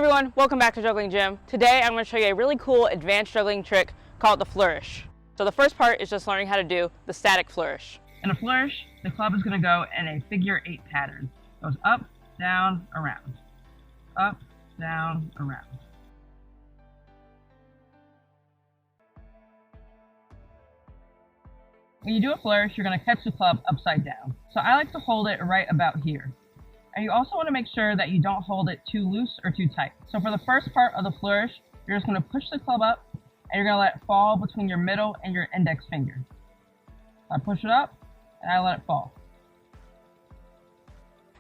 everyone, welcome back to Juggling Gym. Today I'm going to show you a really cool advanced juggling trick called the flourish. So the first part is just learning how to do the static flourish. In a flourish, the club is going to go in a figure 8 pattern. It goes up, down, around. Up, down, around. When you do a flourish, you're going to catch the club upside down. So I like to hold it right about here. And you also want to make sure that you don't hold it too loose or too tight. So for the first part of the flourish, you're just going to push the club up and you're going to let it fall between your middle and your index finger. So I push it up and I let it fall.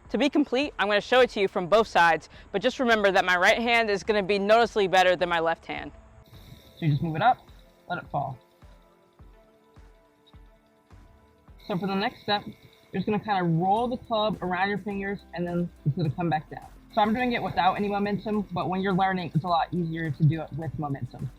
To be complete, I'm going to show it to you from both sides, but just remember that my right hand is going to be noticeably better than my left hand. So you just move it up, let it fall. So for the next step, you're just going to kind of roll the club around your fingers and then it's going to come back down. So I'm doing it without any momentum, but when you're learning, it's a lot easier to do it with momentum.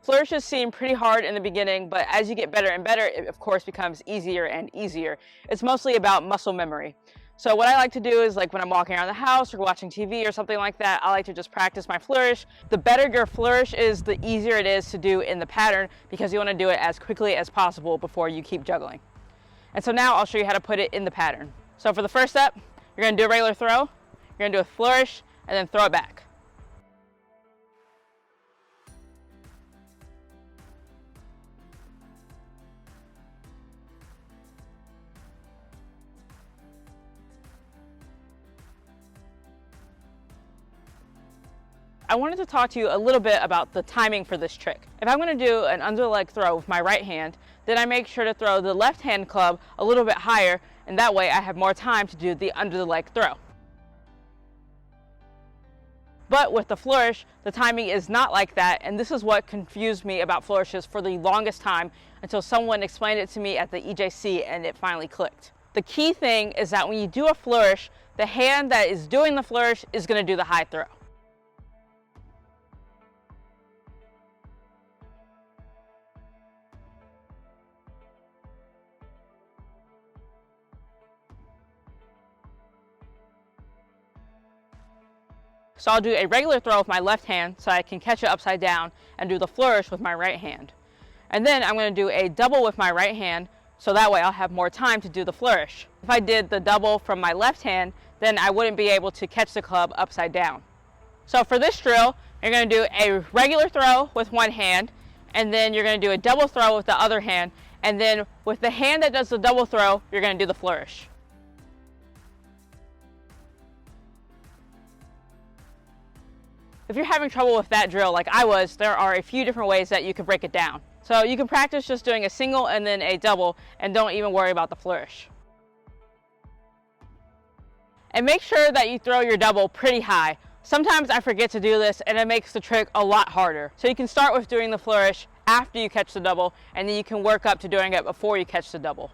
Flourishes seem pretty hard in the beginning, but as you get better and better, it of course becomes easier and easier. It's mostly about muscle memory. So what I like to do is, like when I'm walking around the house or watching TV or something like that, I like to just practice my flourish. The better your flourish is, the easier it is to do in the pattern because you want to do it as quickly as possible before you keep juggling. And so now I'll show you how to put it in the pattern. So for the first step, you're going to do a regular throw, you're going to do a flourish, and then throw it back. I wanted to talk to you a little bit about the timing for this trick. If I'm going to do an under the leg throw with my right hand, then I make sure to throw the left hand club a little bit higher, and that way I have more time to do the under the leg throw. But with the flourish, the timing is not like that, and this is what confused me about flourishes for the longest time until someone explained it to me at the EJC and it finally clicked. The key thing is that when you do a flourish, the hand that is doing the flourish is going to do the high throw. So I'll do a regular throw with my left hand so I can catch it upside down and do the flourish with my right hand. And then I'm going to do a double with my right hand so that way I'll have more time to do the flourish. If I did the double from my left hand, then I wouldn't be able to catch the club upside down. So for this drill, you're going to do a regular throw with one hand, and then you're going to do a double throw with the other hand, and then with the hand that does the double throw, you're going to do the flourish. If you're having trouble with that drill like I was, there are a few different ways that you can break it down. So you can practice just doing a single and then a double and don't even worry about the flourish. And make sure that you throw your double pretty high. Sometimes I forget to do this and it makes the trick a lot harder. So you can start with doing the flourish after you catch the double, and then you can work up to doing it before you catch the double.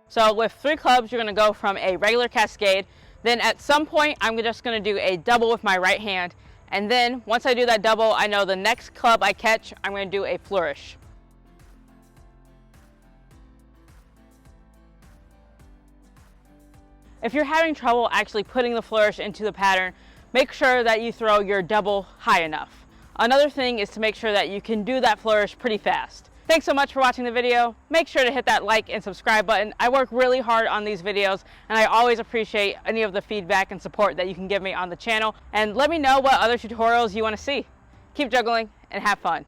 So with 3 clubs, you're going to go from a regular cascade. Then at some point, I'm just going to do a double with my right hand. And then once I do that double, I know the next club I catch, I'm going to do a flourish. If you're having trouble actually putting the flourish into the pattern, make sure that you throw your double high enough. Another thing is to make sure that you can do that flourish pretty fast. Thanks so much for watching the video. Make sure to hit that like and subscribe button. I work really hard on these videos and I always appreciate any of the feedback and support that you can give me on the channel. And let me know what other tutorials you want to see. Keep juggling and have fun.